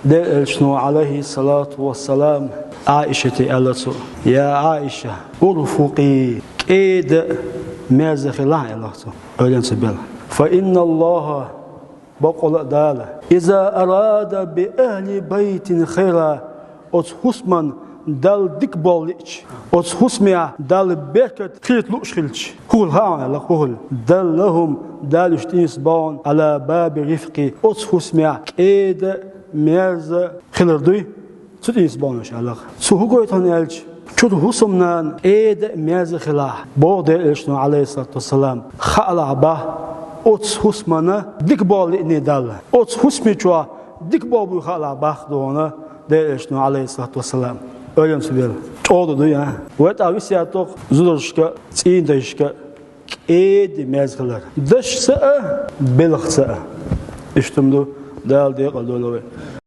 دل شنو عليه الصلاة والسلام عائشة ألتو يا عائشة أرفقي كيد مازخ الله ألتو أولين سبيل فإن الله بقول دالة إذا أراد بأهل بيت خيرا أتحسمن دال ديك باليش أتحسميا دال بركت خيرت لوشخلش قول هانا لقول دل لهم دال اشتينسبان على باب رفقي أتحسميا كيد ماز خيردوي ستينسبان إن شاء الله سوهو تانيلش شو حسمنا كيد ماز خلا بعد إلشنا عليه الصلاة والسلام خلا به أتحسمنا ديك بالي ندال أتحسمي شو ديك بابو خلا بخدونا إلشنا عليه الصلاة والسلام öyle söylüyor. Oldu ya. Ve tabi siyatok zuluşka, çiğindişka, edi mezgiler. Dışsa, belxsa. İşte bu değerli kaldı.